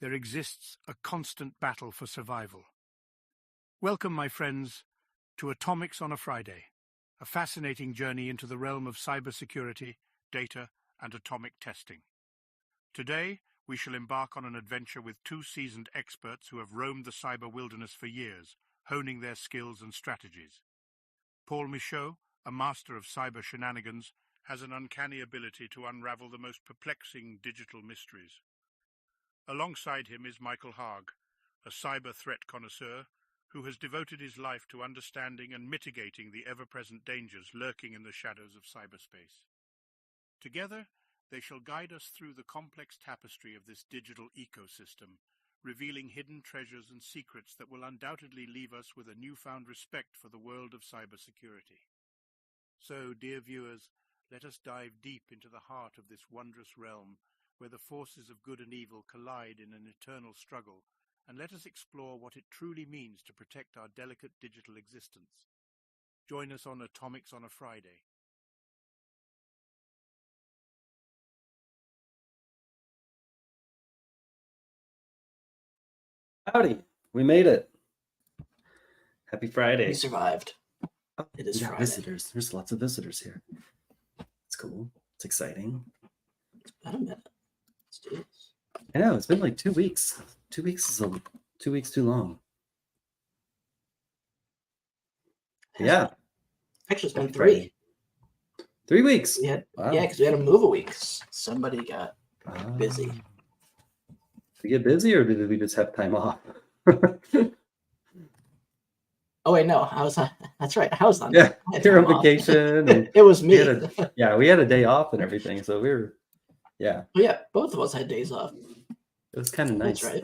there exists a constant battle for survival. Welcome, my friends, to Atomics on a Friday, a fascinating journey into the realm of cybersecurity, data, and atomic testing. Today, we shall embark on an adventure with two seasoned experts who have roamed the cyber wilderness for years, honing their skills and strategies. Paul Michaud, a master of cyber shenanigans, has an uncanny ability to unravel the most perplexing digital mysteries. Alongside him is Michael Haag, a cyber threat connoisseur who has devoted his life to understanding and mitigating the ever-present dangers lurking in the shadows of cyberspace. Together, they shall guide us through the complex tapestry of this digital ecosystem, revealing hidden treasures and secrets that will undoubtedly leave us with a newfound respect for the world of cybersecurity. So, dear viewers, let us dive deep into the heart of this wondrous realm, where the forces of good and evil collide in an eternal struggle, and let us explore what it truly means to protect our delicate digital existence. Join us on Atomics on a Friday. Howdy, we made it. Happy Friday. We survived. Oh, It is we got Friday. visitors. There's lots of visitors here. It's cool. It's exciting. It's been a minute. Let's do this. I know, it's been like 2 weeks. 2 weeks is 2 weeks too long. Yeah. Actually, it's been Happy 3. Friday. 3 weeks. We had, Wow. Yeah, because we had to move a week. Somebody got busy. Did we get busy or did we just have time off? Oh wait, no, I was. That's right. I was on. Yeah, I had you're on time off. vacation. And It was we me. had we had a day off and everything. So we were, yeah, But yeah, both of us had days off. it was kind of nice. That's right.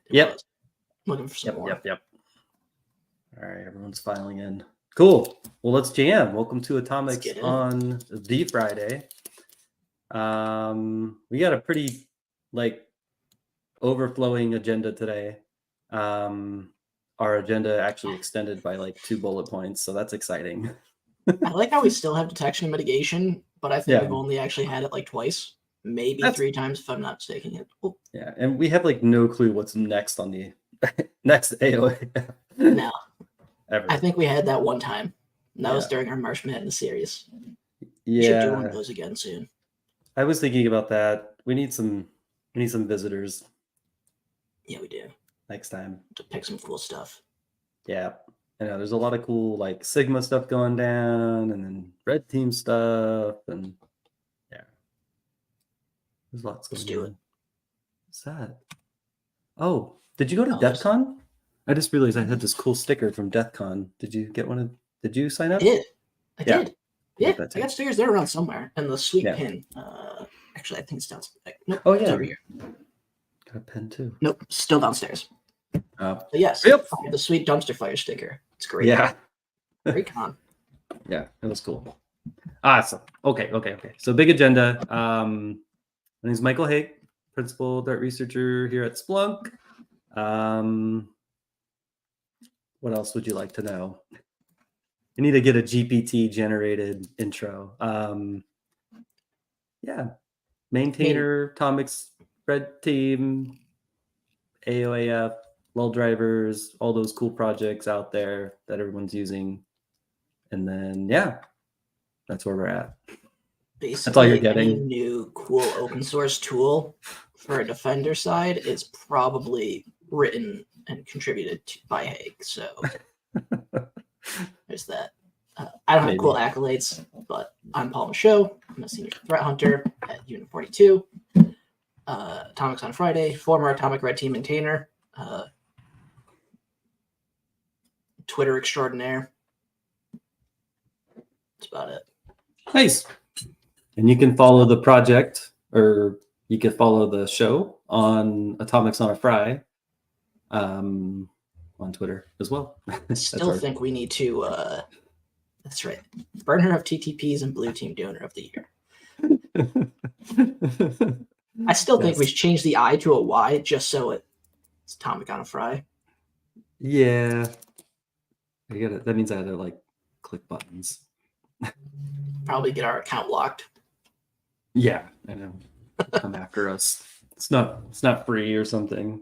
Yep. Was. Looking for some more. Yep. All right, everyone's filing in. Cool. Well, let's jam. Welcome to Atomics get it. on the Friday. We got a pretty overflowing agenda today. Our agenda actually extended by 2 bullet points, so that's exciting. I like how we still have detection and mitigation, but I think Yeah. we've only actually had it twice, maybe That's- 3 times if I'm not mistaken. Oh, Yeah, and we have no clue what's next on the next AOA. no, Ever. I think we had that one time. And that was Yeah. during our March Madness series. We should do one Yeah, of those again soon. I was thinking about that. We need some visitors Yeah, we do. next time. To pick some cool stuff. Yeah, I know there's a lot of cool Sigma stuff going down, and then red team stuff, and yeah, there's lots going Let's do on. it. What's that? Oh, did you go to Oh, DEF CON? I just realized I had this cool sticker from DEF CON. Did you get one? Did you sign up? I did. Yeah. Yeah, that I got too. stickers there around somewhere. And the sweet Yeah. pin. Actually, I think it's downstairs. Nope. Oh, It's yeah. over here. Got a pen too. Nope. Still downstairs. Oh, But yes. Yep. I have the sweet dumpster fire sticker. It's great. yeah. Great con. Yeah, it was cool. Awesome. Okay. So big agenda. My name is Michael Haag, principal Dart researcher here at Splunk. What else would you like to know? I need to get a GPT generated intro. Yeah. Maintainer, Atomics, red team, AOAF, lull drivers, all those cool projects out there that everyone's using. And then, yeah, that's where we're at. Basically, all you're getting. any new cool open source tool for a defender side is probably written and contributed by Haag. So there's that. I don't have cool accolades, but I'm Paul Michaud. I'm a senior threat hunter at Unit 42. Atomics on Friday, former Atomic Red Team maintainer, Twitter extraordinaire. That's about it. Nice. And you can follow the project, or you can follow the show on Atomics on a Fry on Twitter as well. I still think we need to, that's right, burner of TTPs and blue team donor of the year. I still think we should change the I to a Y just so it's Atomic on a Fry. Yeah. That means I had to click buttons. Probably get our account locked. Yeah, I know. Come after us. It's not free or something.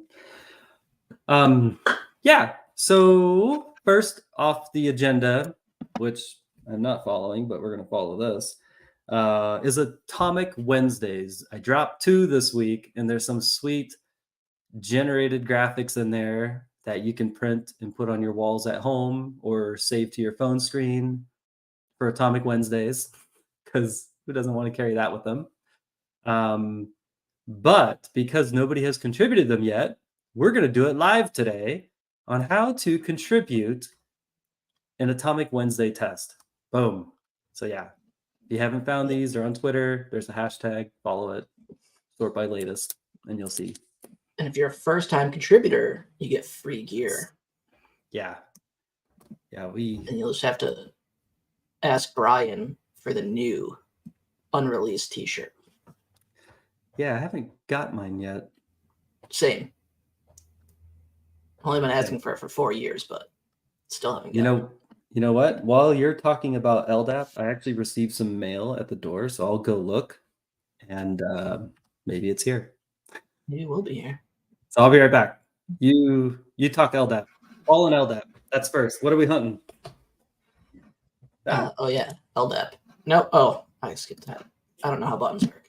Yeah. So first off the agenda, which I'm not following, but we're going to follow this, is Atomic Wednesdays. I dropped 2 this week, and there's some sweet generated graphics in there that you can print and put on your walls at home or save to your phone screen for Atomic Wednesdays, because who doesn't want to carry that with them? But because nobody has contributed them yet, we're going to do it live today on how to contribute an Atomic Wednesday test. Boom. So yeah, if you haven't found these, they're on Twitter. There's a hashtag, follow it, sort by latest, and you'll see. And if you're a first-time contributor, you get free gear. Yeah. And you'll just have to ask Brian for the new unreleased t-shirt. Yeah, I haven't got mine yet. Same. Only been asking for it for 4 years, but still haven't got it. You know what? While you're talking about LDAP, I actually received some mail at the door, so I'll go look, and maybe it's here. Maybe it will be here. So I'll be right back. You talk LDAP. All in LDAP. That's first. What are we hunting? Oh yeah, LDAP. No, oh, I skipped that. I don't know how buttons work.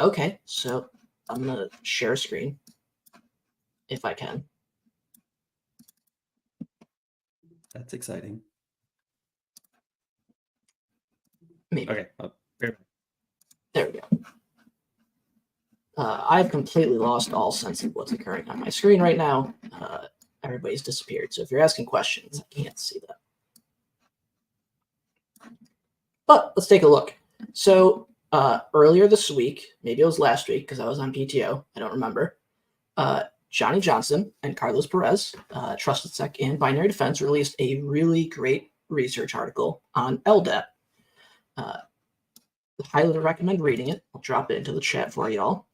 Okay, so I'm gonna share a screen if I can. That's exciting. Maybe. Okay. There we go. I've completely lost all sense of what's occurring on my screen right now. Everybody's disappeared. So if you're asking questions, I can't see that. But let's take a look. So earlier this week, maybe it was last week because I was on PTO, I don't remember, Johnny Johnson and Carlos Perez, Trusted Sec and Binary Defense, released a really great research article on LDAP. Highly recommend reading it. I'll drop it into the chat for y'all.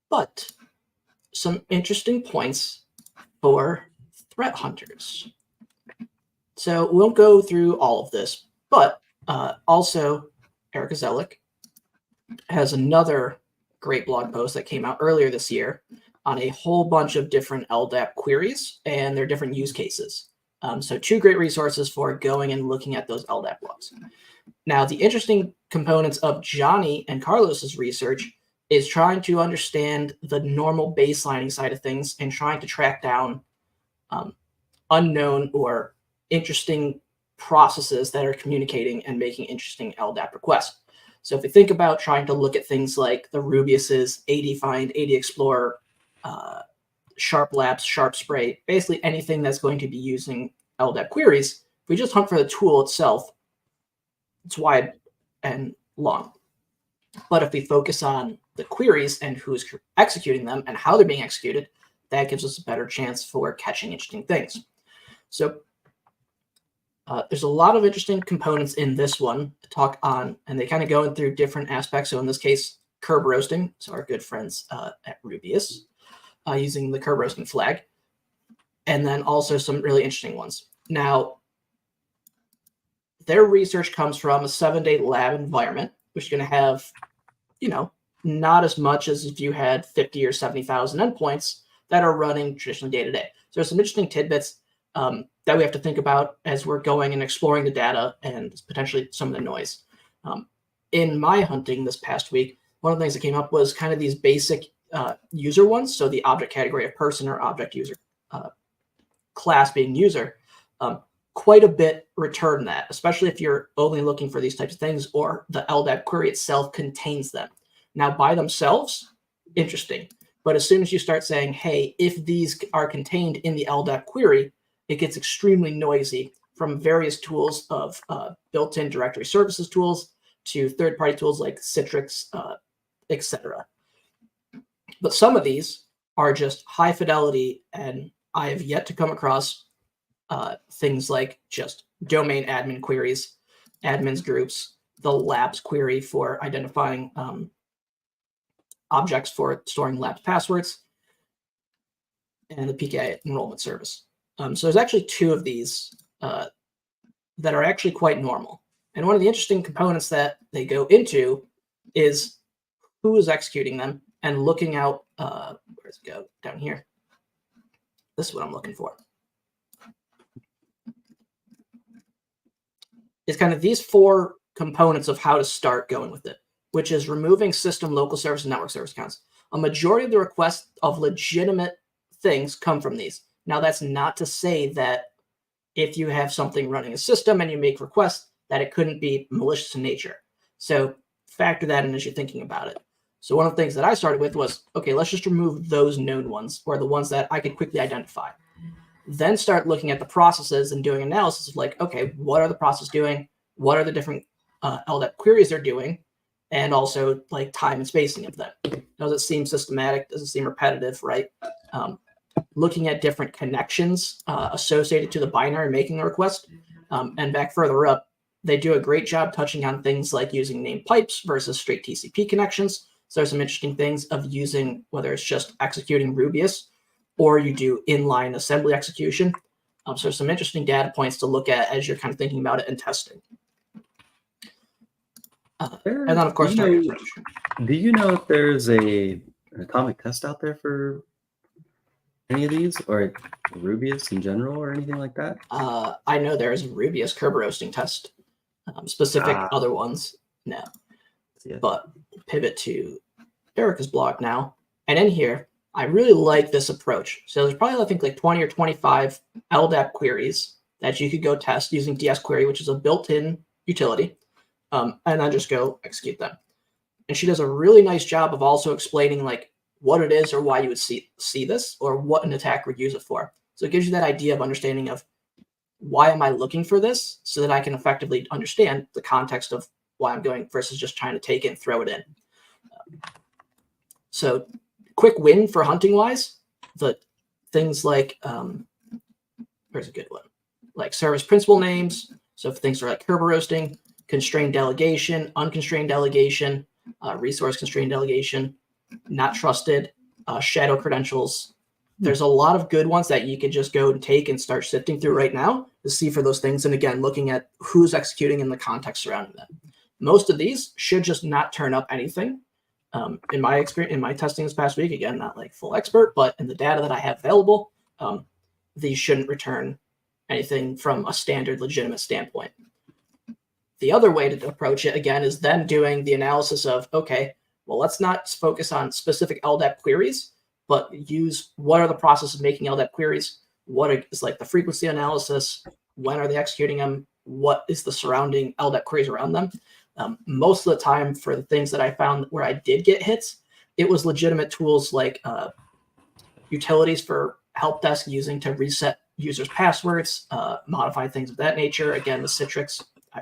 But some interesting points for threat hunters. So we won't go through all of this, but also Erica Zellick has another great blog post that came out earlier this year on a whole bunch of different LDAP queries and their different use cases. So 2 great resources for going and looking at those LDAP logs. Now, the interesting components of Johnny and Carlos's research is trying to understand the normal baselining side of things and trying to track down unknown or interesting processes that are communicating and making interesting LDAP requests. So if we think about trying to look at things like the Rubius's, AD-Find, AD-Explorer, Sharp Labs, Sharp Spray, basically anything that's going to be using LDAP queries, if we just hunt for the tool itself, it's wide and long. But if we focus on the queries and who's executing them and how they're being executed, that gives us a better chance for catching interesting things. So there's a lot of interesting components in this one to talk on, and they kind of go in through different aspects. So in this case, curb roasting. So our good friends at Rubius using the curb roasting flag. And then also some really interesting ones. Now, their research comes from a 7-day lab environment, which is going to have, not as much as if you had 50 or 70,000 endpoints that are running traditionally day to day. So there's some interesting tidbits that we have to think about as we're going and exploring the data and potentially some of the noise. In my hunting this past week, one of the things that came up was kind of these basic user ones. So the object category of person or object user class being user, quite a bit return that, especially if you're only looking for these types of things or the LDAP query itself contains them. Now, by themselves, interesting. But as soon as you start saying, hey, if these are contained in the LDAP query, it gets extremely noisy from various tools of built-in directory services tools to third-party tools like Citrix, etc. But some of these are just high fidelity, and I have yet to come across things like just domain admin queries, admins groups, the labs query for identifying objects for storing labs passwords, and the PKI enrollment service. So there's actually 2 of these that are actually quite normal. And one of the interesting components that they go into is who is executing them and looking out. Where's it go? Down here. This is what I'm looking for. It's kind of these 4 components of how to start going with it, which is removing system, local service, and network service accounts. A majority of the requests of legitimate things come from these. Now, that's not to say that if you have something running a system and you make requests, that it couldn't be malicious in nature. So factor that in as you're thinking about it. So one of the things that I started with was, okay, let's just remove those known ones, or the ones that I could quickly identify. Then start looking at the processes and doing analysis of like, okay, what are the processes doing? What are the different LDAP queries they're doing? And also like time and spacing of them. Does it seem systematic? Does it seem repetitive, right? Looking at different connections associated to the binary making the request. And back further up, they do a great job touching on things like using named pipes versus straight TCP connections. So there's some interesting things of using, whether it's just executing Rubius or you do inline assembly execution. So there's some interesting data points to look at as you're kind of thinking about it and testing. And then, of course, do you know if there's an atomic test out there for any of these, or Rubius in general, or anything like that? I know there's a Rubius curb roasting test. Specific other ones, no. Yeah. But pivot to Erica's blog now. And in here, I really like this approach. So there's probably, I think, like 20 or 25 LDAP queries that you could go test using DS Query, which is a built-in utility, and then just go execute them. And she does a really nice job of also explaining like what it is or why you would see this or what an attacker would use it for. So it gives you that idea of understanding of why am I looking for this so that I can effectively understand the context of why I'm going versus just trying to take it and throw it in. So quick win for hunting wise, the things like, here's a good one, like service principal names. So if things are like Kerber roasting, constrained delegation, unconstrained delegation, resource constrained delegation, not trusted, shadow credentials. There's a lot of good ones that you could just go and take and start sifting through right now to see for those things. And again, looking at who's executing in the context surrounding them. Most of these should just not turn up anything. In my experience, in my testing this past week, again, not like full expert, but in the data that I have available, these shouldn't return anything from a standard legitimate standpoint. The other way to approach it, again, is then doing the analysis of, okay, well, let's not focus on specific LDAP queries, but use what are the processes of making LDAP queries? What is like the frequency analysis? When are they executing them? What is the surrounding LDAP queries around them? Most of the time for the things that I found where I did get hits, it was legitimate tools like utilities for help desk using to reset users' passwords, modify things of that nature. Again, the Citrix, I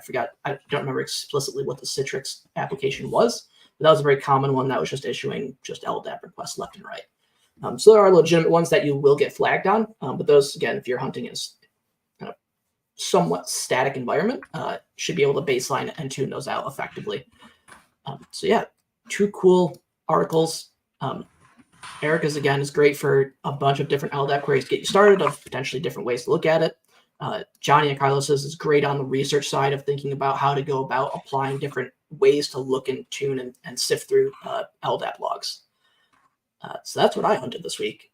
don't remember explicitly what the Citrix application was, but that was a very common one that was just issuing just LDAP requests left and right. So there are legitimate ones that you will get flagged on, but those, again, if you're hunting in kind of somewhat static environment, should be able to baseline and tune those out effectively. So yeah, 2 cool articles. Erica's, again, is great for a bunch of different LDAP queries to get you started, of potentially different ways to look at it. Johnny and Carlos's is great on the research side of thinking about how to go about applying different ways to look and tune and sift through LDAP logs. So that's what I hunted this week.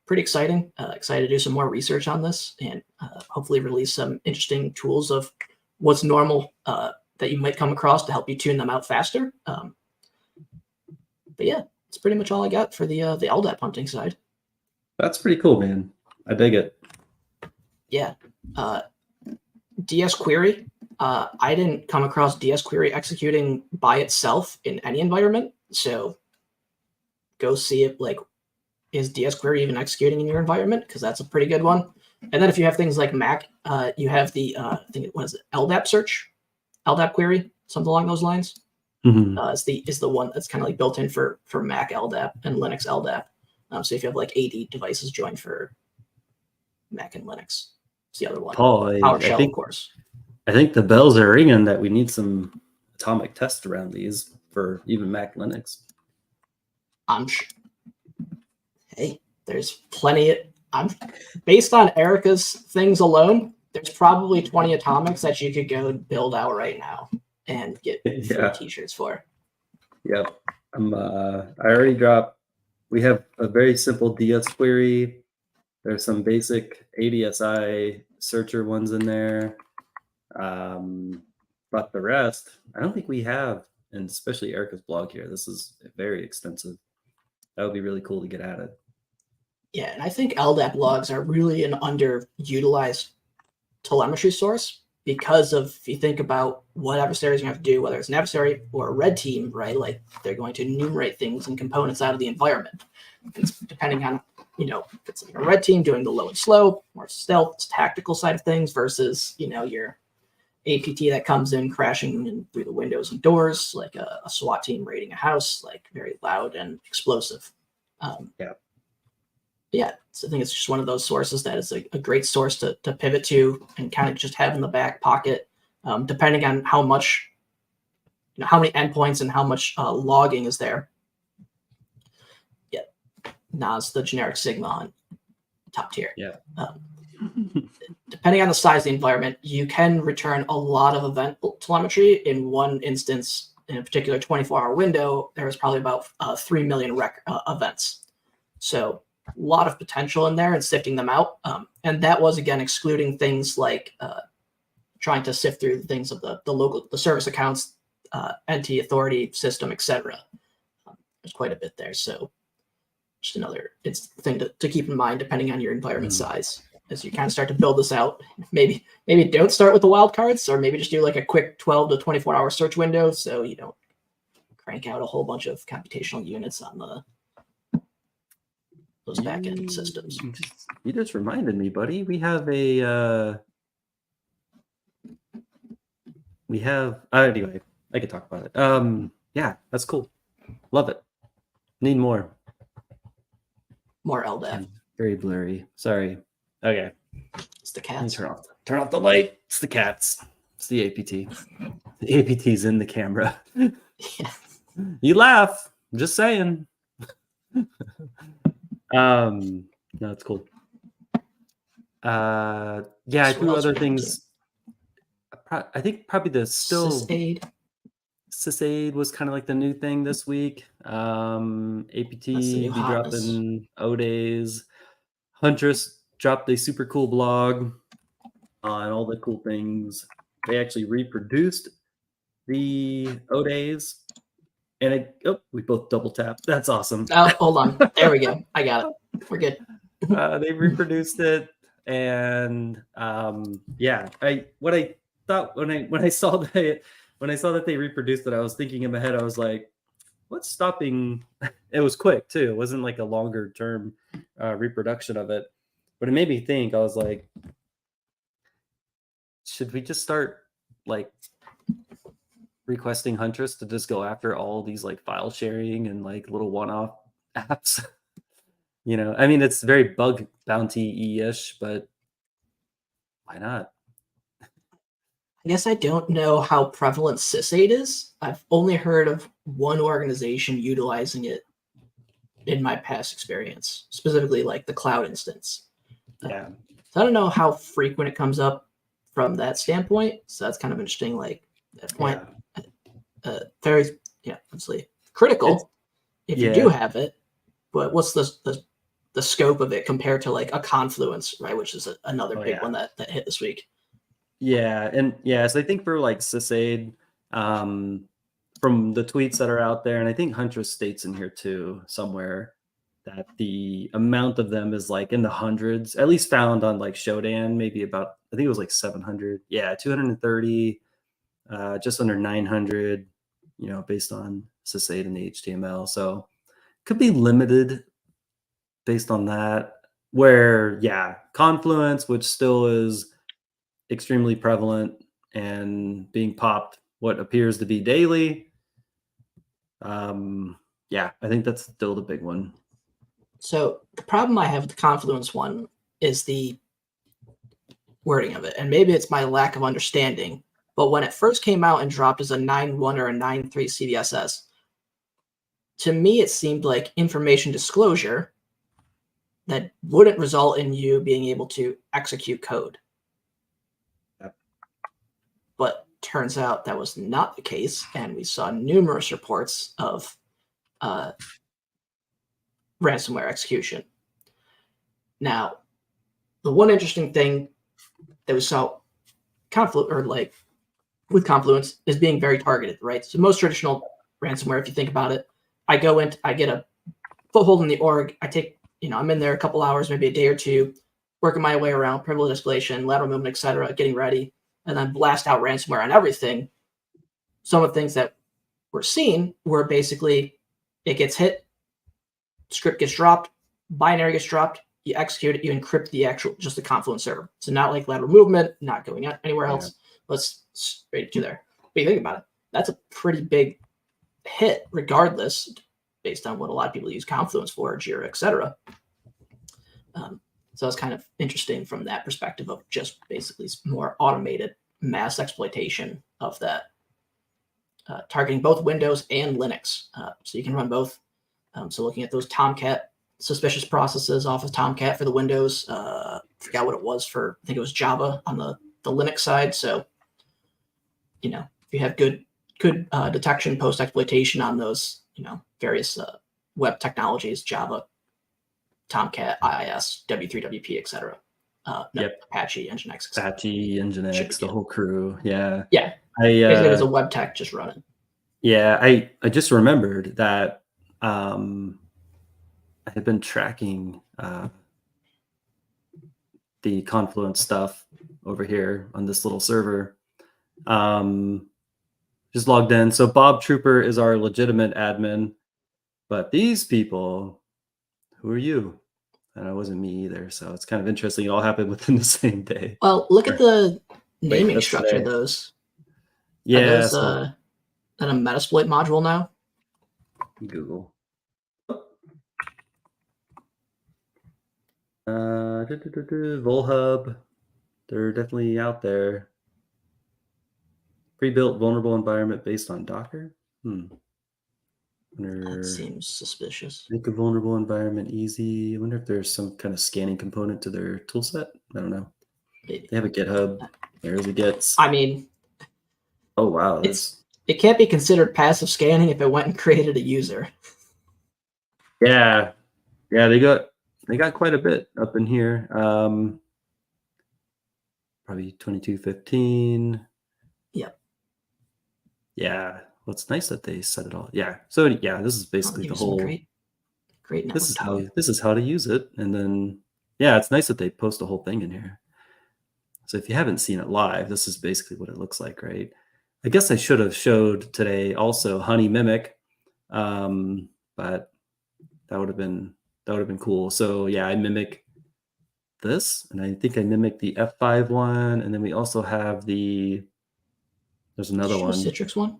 Pretty exciting. Excited to do some more research on this and hopefully release some interesting tools of what's normal that you might come across to help you tune them out faster. But yeah, that's pretty much all I got for the LDAP hunting side. That's pretty cool, man. I dig it. Yeah. DS Query. I didn't come across DS Query executing by itself in any environment. So go see it, like, is DS Query even executing in your environment? Because that's a pretty good one. And then if you have things like Mac, you have the, I think, what is it, LDAP search, LDAP query, something along those lines. Mm-hmm. Is the one that's kind of like built in for Mac LDAP and Linux LDAP. So if you have like 80 devices joined for Mac and Linux, it's the other one. PowerShell, of course. I think the bells are ringing that we need some atomic tests around these for even Mac Linux. I'm sure. Hey, there's plenty. Based on Erica's things alone, there's probably 20 atomics that you could go build out right now and get free t-shirts for. Yep. I already dropped. We have a very simple DS query. There's some basic ADSI searcher ones in there. But the rest, I don't think we have, and especially Erica's blog here. This is very extensive. That would be really cool to get added. Yeah, and I think LDAP logs are really an underutilized telemetry source because of, if you think about what adversaries you have to do, whether it's an adversary or a red team, right? Like they're going to enumerate things and components out of the environment. It's depending on, if it's like a red team doing the low and slow, more stealth, tactical side of things versus, your APT that comes in crashing in through the windows and doors, like a SWAT team raiding a house, like very loud and explosive. Yeah, so I think it's just one of those sources that is a great source to pivot to and kind of just have in the back pocket, depending on how much, how many endpoints and how much logging is there. Yeah, NAS, the generic Sigma on top tier. Yeah. Depending on the size of the environment, you can return a lot of event telemetry. In one instance, in a particular 24-hour window, there was probably about 3 million events. So a lot of potential in there and sifting them out. And that was, again, excluding things like trying to sift through the things of the service accounts, NT authority system, etc. There's quite a bit there. So just another thing to keep in mind, depending on your environment size, as you kind of start to build this out. Maybe don't start with the wildcards, or maybe just do like a quick 12 to 24-hour search window so you don't crank out a whole bunch of computational units on those back-end systems. You just reminded me, buddy. We have anyway, I could talk about it. Yeah, that's cool. Love it. Need more. More LDAP. Very blurry. Sorry. Okay. It's the cats. Turn off the light. It's the cats. It's the APT. The APT's in the camera. Yeah. You laugh. I'm just saying. No, it's cool. Yeah, I do other things. I think probably the SysAid was kind of like the new thing this week. APT be dropping O-Days. Huntress dropped a super cool blog on all the cool things. They actually reproduced the O-Days. And we both double tapped. That's awesome. Oh, hold on. There we go. I got it. We're good. They reproduced it, and yeah. What I thought when I saw that they reproduced it, I was thinking in my head. I was like, "What's stopping?" It was quick too. It wasn't like a longer term reproduction of it, but it made me think. I was like, "Should we just start like?" requesting Huntress to just go after all these like file sharing and like little one-off apps. I mean, it's very bug bounty-ish, but why not? I guess I don't know how prevalent SysAid is. I've only heard of one organization utilizing it in my past experience, specifically like the cloud instance. Yeah. So I don't know how frequent it comes up from that standpoint. So that's kind of interesting. Like that point. Yeah. Very, obviously critical if you do have it, but what's the scope of it compared to like a Confluence, right? Which is another big one that hit this week. Yeah, and so I think for like SysAid, from the tweets that are out there, and I think Huntress states in here too somewhere that the amount of them is like in the hundreds, at least found on like Shodan, maybe about, I think it was like 700. Yeah, 230. Just under 900, based on SysAid and HTML. So could be limited based on that. Where, Confluence, which still is extremely prevalent and being popped what appears to be daily. I think that's still the big one. So the problem I have with the Confluence one is the wording of it. And maybe it's my lack of understanding. But when it first came out and dropped as a 9.1 or a 9.3 CVSS, to me it seemed like information disclosure that wouldn't result in you being able to execute code. Yep. But turns out that was not the case, and we saw numerous reports of ransomware execution. Now, the one interesting thing that we saw with Confluence is being very targeted, right? So most traditional ransomware, if you think about it, I go in, I get a foothold in the org, I'm in there a couple hours, maybe a day or two, working my way around, privilege escalation, lateral movement, etc., getting ready, and then blast out ransomware on everything. Some of the things that we're seeing were basically it gets hit, script gets dropped, binary gets dropped, you execute it, you encrypt just the Confluence server. So not like lateral movement, not going anywhere else. Let's straight to there. But you think about it, that's a pretty big hit, regardless, based on what a lot of people use Confluence for, Jira, etc. So it's kind of interesting from that perspective of just basically more automated mass exploitation of that, targeting both Windows and Linux. So you can run both. So looking at those Tomcat suspicious processes off of Tomcat for the Windows, forgot what it was for, I think it was Java on the Linux side. So, if you have good detection post-exploitation on those, various web technologies, Java, Tomcat, IIS, W3WP, etc. Apache, Nginx. Apache, Nginx, the whole crew. Yeah. Yeah. Basically, as a web tech, just run it. Yeah, I just remembered that I had been tracking the Confluence stuff over here on this little server. Just logged in. So Bob Trooper is our legitimate admin, but these people, who are you? And it wasn't me either. So it's kind of interesting. It all happened within the same day. Well, look at the naming structure of those. Yeah. Are those a Metasploit module now? Google. Volhub. They're definitely out there. Pre-built vulnerable environment based on Docker. That seems suspicious. Make a vulnerable environment easy. I wonder if there's some kind of scanning component to their toolset. I don't know. Maybe. They have a GitHub. There's a Gits. I mean, oh wow, it can't be considered passive scanning if it went and created a user. Yeah, they got quite a bit up in here. Probably 2215. Yep. Yeah. Well, it's nice that they set it all. Yeah. So yeah, this is basically the whole. Great network. This is how to use it, and then it's nice that they post the whole thing in here. So if you haven't seen it live, this is basically what it looks like, right? I guess I should have showed today also Honey Mimic, but that would have been cool. So yeah, I mimic this, and I think I mimic the F5 one, and then we also have there's another one. The Citrix one?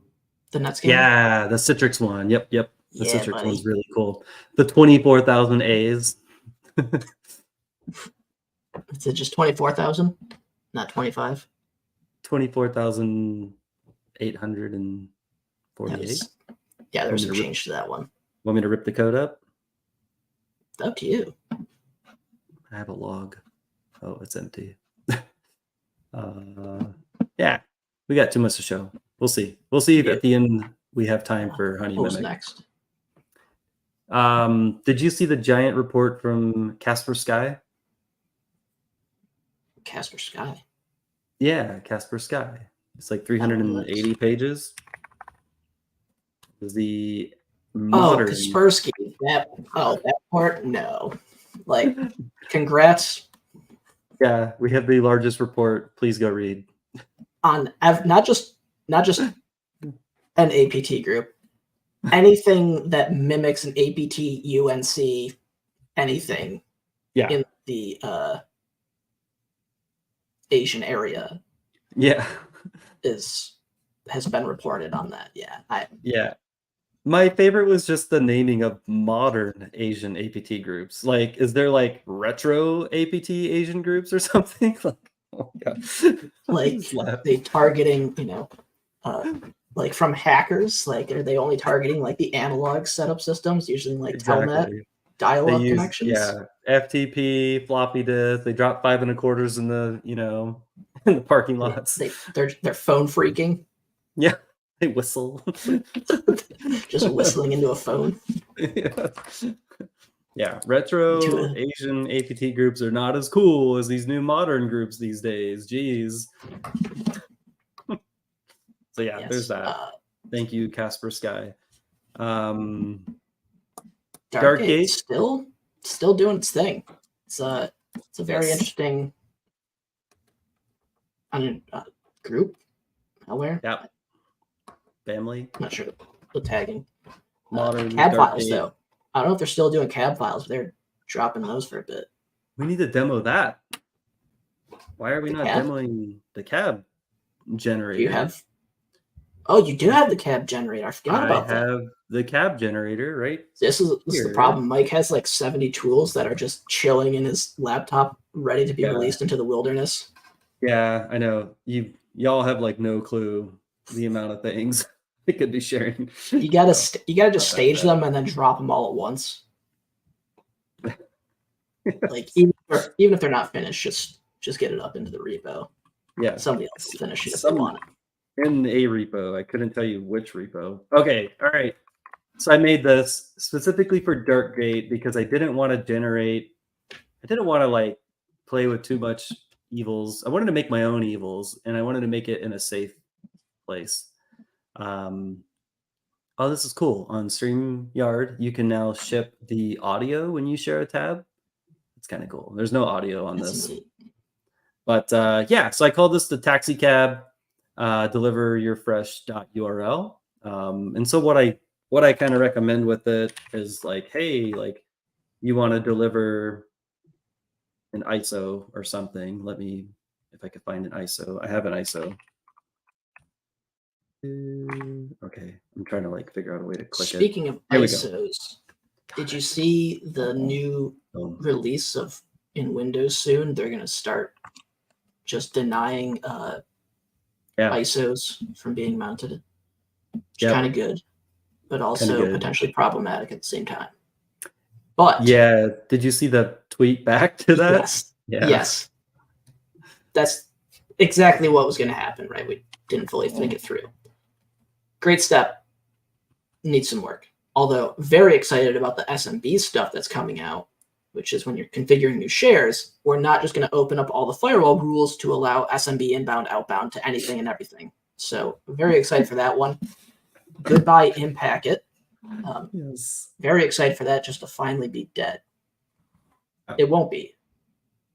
The Netscape? Yeah, the Citrix one. Yep. The Citrix one's really cool. The 24,000 A's. Is it just 24,000? Not 25? 24,848. Yeah, there's a change to that one. Want me to rip the code up? It's up to you. I have a log. Oh, it's empty. Yeah, we got too much to show. We'll see. We'll see if at the end we have time for Honey Mimic. What's next? Did you see the giant report from Kaspersky? Kaspersky. Yeah, Kaspersky. It's like 380 pages. The modern... Kaspersky. That part, no. Like, congrats. Yeah, we have the largest report. Please go read. On not just an APT group. Anything that mimics an APT, UNC, anything in the Asian area, has been reported on that. Yeah, my favorite was just the naming of modern Asian APT groups. Like, is there like retro APT Asian groups or something? Like, oh my God. Like they targeting, like from hackers. Like, are they only targeting like the analog setup systems, usually like Telnet dial-up connections? Yeah, FTP, floppy disk. They drop 5 1/4 in the in the parking lots. They're phone freaking. Yeah, they whistle. Just whistling into a phone. Yeah, retro Asian APT groups are not as cool as these new modern groups these days. Jeez. So yeah, Yes, there's that. Thank you, Casper Sky. Darkgate still doing its thing. It's a very interesting group. Malware. Yep. Family. I'm not sure the tagging. Modern cab Dark files Gate. though. I don't know if they're still doing cab files, but they're dropping those for a bit. We need to demo that. Why are we The not cab? demoing the cab generator? Do you have? Oh, you do have the cab generator. I forgot about that. I have the cab generator, right? This is the problem. Mike has like 70 tools that are just chilling in his laptop, ready to be released into the wilderness. Yeah, I know. Y'all have like no clue the amount of things we could be sharing. You gotta just stage them and then drop them all at once. Like even if they're not finished, just get it up into the repo. Yeah, somebody else will finish it if they want it. In a repo. I couldn't tell you which repo. Okay, all right. So I made this specifically for Darkgate because I didn't want to like play with too much evils. I wanted to make my own evils, and I wanted to make it in a safe place. Oh, this is cool. On StreamYard, you can now ship the audio when you share a tab. It's kind of cool. There's no audio on this. Neat. But yeah, so I call this the taxi cab deliver your fresh.url. And so what I kind of recommend with it is like, hey, like you want to deliver an ISO or something. Let me, if I could find an ISO. I have an ISO. Okay, I'm trying to like figure out a way to click it. Speaking of ISOs, did you see the new release of in Windows soon? They're going to start just denying ISOs from being mounted. Which is kind of good, but also potentially problematic at the same time. But yeah, did you see the tweet back to that? Yes. Yeah. Yes. That's exactly what was going to happen, right? We didn't fully think it through. Great step. Needs some work. Although very excited about the SMB stuff that's coming out, which is when you're configuring new shares, we're not just going to open up all the firewall rules to allow SMB inbound, outbound to anything and everything. So very excited for that one. Goodbye InPacket. Yes. Very excited for that just to finally be dead. It won't be,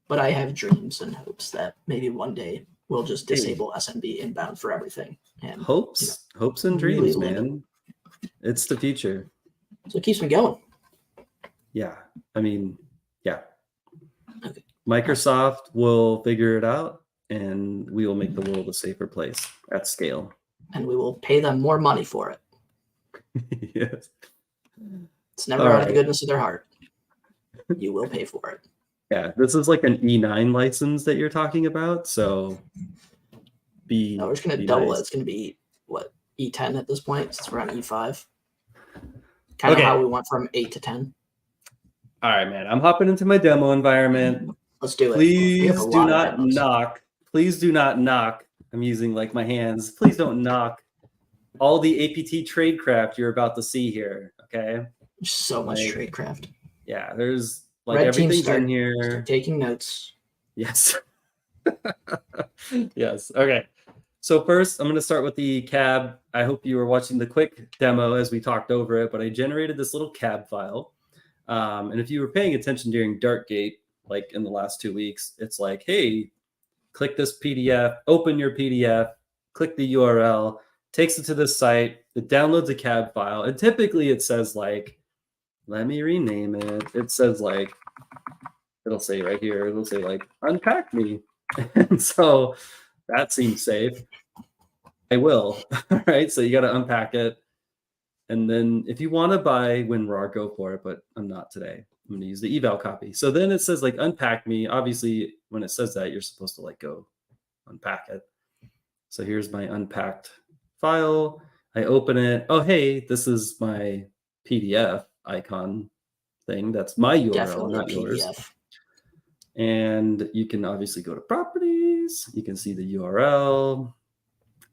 but I have dreams and hopes that maybe one day we'll just disable SMB inbound for everything. And hopes and dreams, man. It's the future. So it keeps me going. Yeah. I mean, yeah. Okay. Microsoft will figure it out and we will make the world a safer place at scale. And we will pay them more money for it. Yes. It's never out of the goodness of their heart. You will pay for it. Yeah, this is like an E9 license that you're talking about. So no, we're just going to double it. It's going to be, what, E10 at this point, since we're on E5. Kind of how we went from 8 to 10. All right, man. I'm hopping into my demo environment. Let's do it. Please do not knock. Please do not knock. I'm using like my hands. Please don't knock all the APT tradecraft you're about to see here. Okay. So much tradecraft. Yeah, there's like everything's in here. Start taking notes. Yes. Yes. Okay. So first, I'm going to start with the cab. I hope you were watching the quick demo as we talked over it, but I generated this little cab file. And if you were paying attention during Darkgate, like in the last 2 weeks, it's like, hey, click this PDF, open your PDF, click the URL, takes it to the site, it downloads a cab file. And typically it says like, let me rename it. It says like, it'll say right here, it'll say like, unpack me. And so that seems safe. I will. All right. So you got to unpack it. And then if you want to buy WinRAR, go for it. But I'm not today. I'm going to use the eval copy. So then it says like unpack me. Obviously, when it says that, you're supposed to like go unpack it. So here's my unpacked file. I open it. Oh, hey, this is my PDF icon thing. That's my URL, not yours. And you can obviously go to properties. repositories. You can see the URL,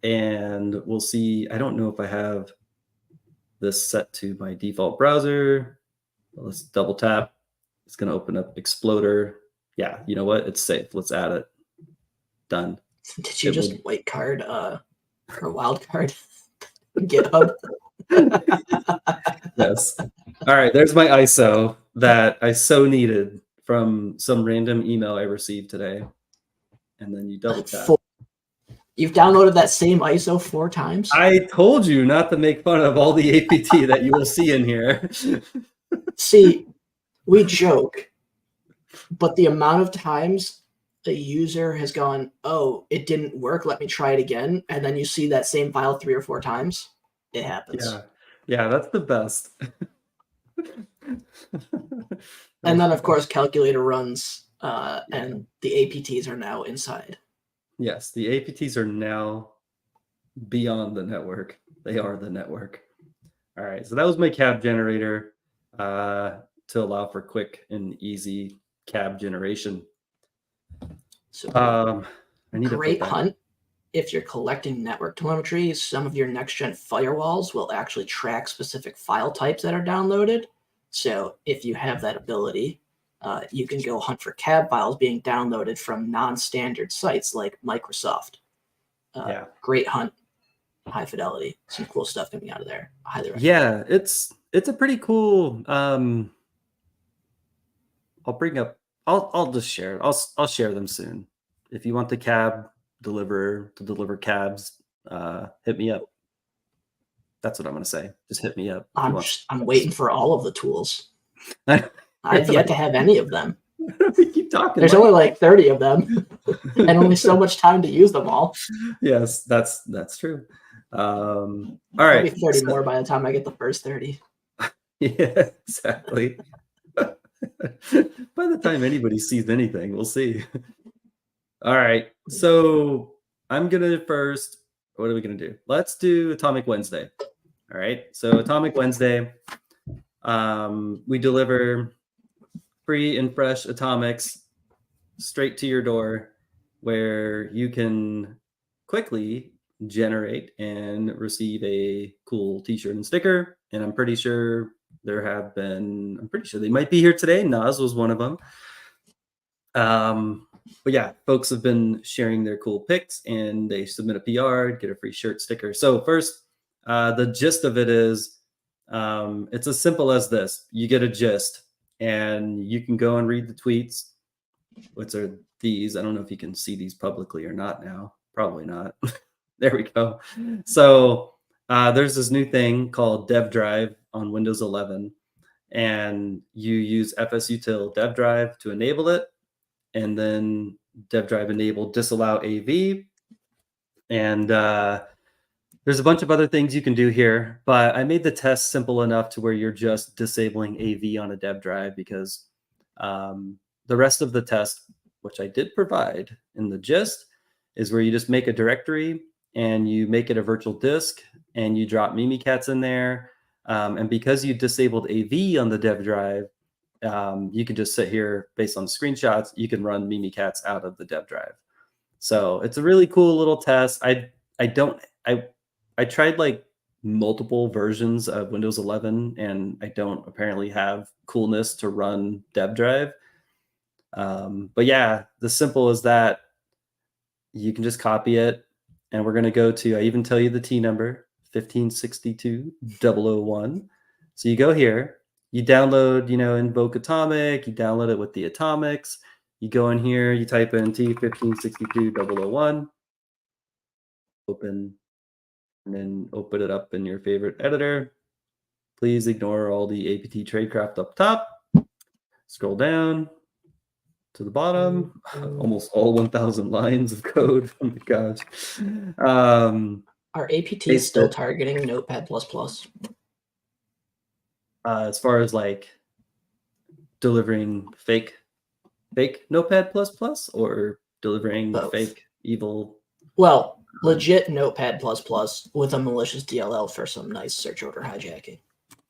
and we'll see. I don't know if I have this set to my default browser. Let's double tap. It's going to open up Exploder. Yeah, you know what? It's safe. Let's add it. Done. Did you just white card or wild card GitHub? Yes. All right. There's my ISO that I so needed from some random email I received today. And then you double tap. You've downloaded that same ISO 4 times? I told you not to make fun of all the APT that you will see in here. See, we joke, but the amount of times the user has gone, oh, it didn't work, let me try it again, and then you see that same file 3 or 4 times, it happens. Yeah, that's the best. And then, of course, calculator runs, and the APTs are now inside. Yes, the APTs are now beyond the network. They are the network. All right, so that was my cab generator to allow for quick and easy cab generation. So I need great hunt. If you're collecting network telemetry, some of your next-gen firewalls will actually track specific file types that are downloaded. So if you have that ability, you can go hunt for cab files being downloaded from non-standard sites like Microsoft. Great hunt, high fidelity, some cool stuff coming out of there. I highly recommend. Yeah, it's a pretty cool. I'll bring up. I'll just share. I'll share them soon. If you want the cab deliverer to deliver cabs, hit me up. That's what I'm gonna say. Just hit me up. I'm waiting for all of the tools. I've yet to have any of them. We keep talking. There's only like 30 of them, and only so much time to use them all. Yes, that's true. All right, maybe 30 more by the time I get the first 30. Yeah, exactly. By the time anybody sees anything, we'll see. All right, so I'm gonna first. What are we gonna do? Let's do Atomic Wednesday. All right, so Atomic Wednesday, we deliver free and fresh atomics straight to your door, where you can quickly generate and receive a cool t-shirt and sticker. And I'm pretty sure they might be here today. Nas was one of them. But yeah, folks have been sharing their cool pics, and they submit a PR, get a free shirt sticker. So first, the gist of it is, it's as simple as this. You get a gist, and you can go and read the tweets, which are these. I don't know if you can see these publicly or not now. Probably not. There we go. So there's this new thing called dev drive on Windows 11, and you use fsutil dev drive to enable it, and then dev drive enable disallow AV. And there's a bunch of other things you can do here, but I made the test simple enough to where you're just disabling AV on a dev drive, because the rest of the test, which I did provide in the gist, is where you just make a directory and you make it a virtual disk and you drop Mimikatz in there. And because you disabled AV on the dev drive, you can just sit here based on screenshots. You can run Mimikatz out of the dev drive. So it's a really cool little test. I tried like multiple versions of Windows 11, and I don't apparently have coolness to run dev drive. But yeah, the simple is that you can just copy it, and we're going to go to, I even tell you the T number, 1562001. So you go here, you download, Invoke Atomic, you download it with the Atomics, you go in here, you type in T1562001, open, and then open it up in your favorite editor. Please ignore all the APT tradecraft up top. Scroll down to the bottom, almost all 1,000 lines of code. Oh my gosh. Are APTs still targeting Notepad++? As far as like delivering fake Notepad++ or delivering Both. fake evil? Well, legit Notepad++ with a malicious DLL for some nice search order hijacking.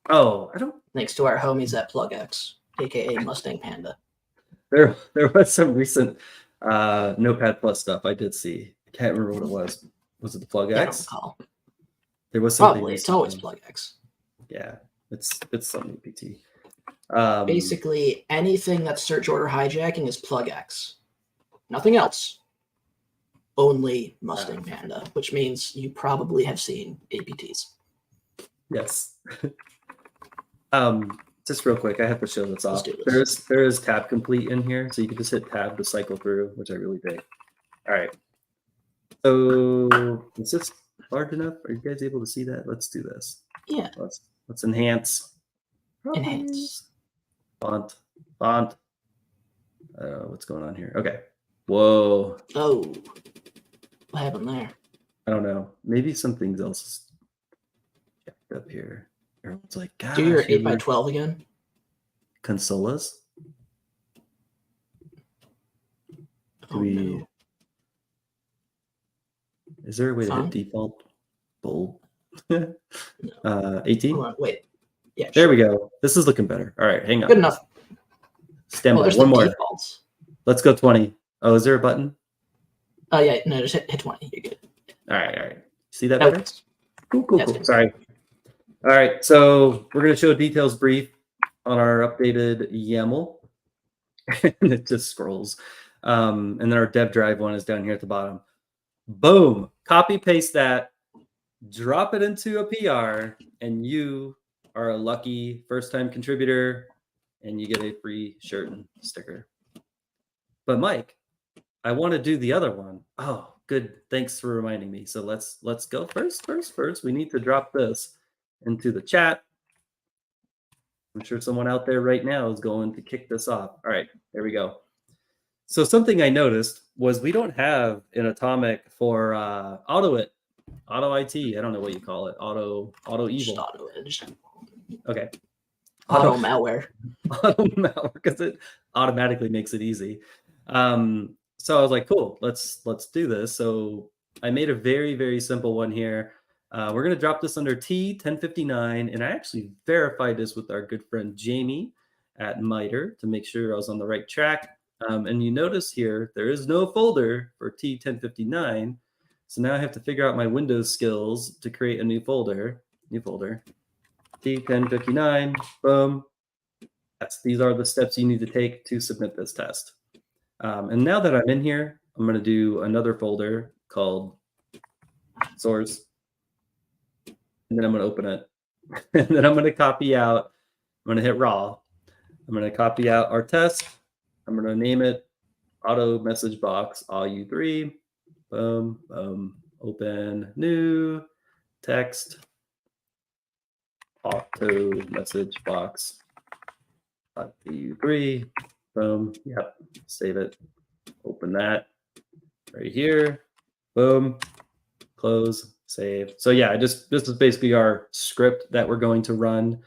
Oh, I don't. Thanks to our homies at PlugX, aka Mustang Panda. There was some recent Notepad Plus stuff I did see. I can't remember what it was. Was it the plug Yeah, I X? don't recall. There was something. Probably. It's always recently. plug X. Yeah, it's some APT. Basically, anything that's search order hijacking is plug X. Nothing else. Only Mustang Panda, which means you probably have seen APTs. Yes. Just real quick, I have to show this off. do this. There is tab complete in here, so you can just hit tab to cycle through, which I really dig. All right. So is this large enough? Are you guys able to see that? Let's do this. Yeah. Let's enhance. Enhance. Font. What's going on here? Okay. Whoa. Oh. What happened there? I don't know. Maybe something else is jacked up here. Everyone's like, gosh. Do your 8x12 again. Consolas? No. Is there a way to hit default bold? 18? Hold on, wait. Yeah. There we go. This is looking better. All right, hang on. Good enough. Stand by. There's One more. Defaults. Let's go 20. Oh, is there a button? Oh, yeah. No, just hit 20. You're good. All right. See that That better? works. Cool. Sorry. All right, so we're going to show details brief on our updated YAML. And it just scrolls. And then our dev drive one is down here at the bottom. Boom. Copy paste that. Drop it into a PR, and you are a lucky first-time contributor, and you get a free shirt and sticker. But Mike, I want to do the other one. Oh, good. Thanks for reminding me. So let's go first. We need to drop this into the chat. I'm sure someone out there right now is going to kick this off. All right, there we go. So something I noticed was we don't have an Atomic for auto IT. I don't know what you call it. Auto evil. Auto edge. Okay. Auto malware. Auto malware, because it automatically makes it easy. So I was like, cool, let's do this. So I made a very, very simple one here. We're going to drop this under T1059, and I actually verified this with our good friend Jamie at MITRE to make sure I was on the right track. And you notice here, there is no folder for T1059. So now I have to figure out my Windows skills to create a new folder. T1059, boom. These are the steps you need to take to submit this test. And now that I'm in here, I'm going to do another folder called source. And then I'm going to open it. And then I'm going to copy out. I'm going to hit raw. I'm going to copy out our test. I'm going to name it auto message box AU3. Boom, boom. Open new text auto message box AU3. Boom. Yep. Save it. Open that right here. Boom. Close. Save. So yeah, this is basically our script that we're going to run.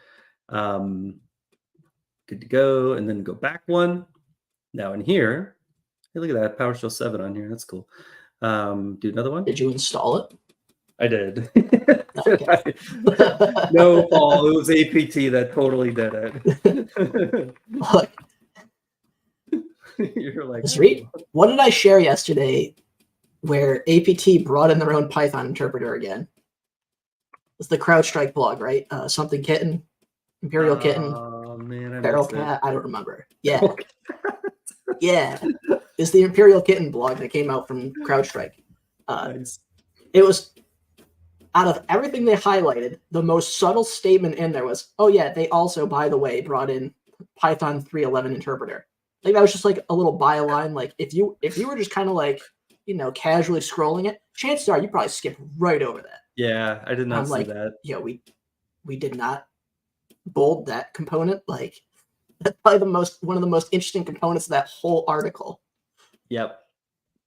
Good to go. And then go back one. Now in here, hey, look at that PowerShell 7 on here. That's cool. Do another one. Did you install it? I did. Okay. No, Paul. It was APT that totally did it. Look, You're like, sweet. What did I share yesterday where APT brought in their own Python interpreter again? It's the CrowdStrike blog, right? Something kitten, Imperial kitten, man, Feral cat. I don't remember. Yeah. Yeah. It's the Imperial kitten blog that came out from CrowdStrike. Nice. It was, out of everything they highlighted, the most subtle statement in there was, oh yeah, they also, by the way, brought in Python 3.11 interpreter. Like that was just like a little byline. Like if you were just kind of like, casually scrolling it, chances are you probably skip right over that. Yeah, I did not see that. Yeah, we did not bold that component. Like that's probably one of the most interesting components of that whole article. Yep.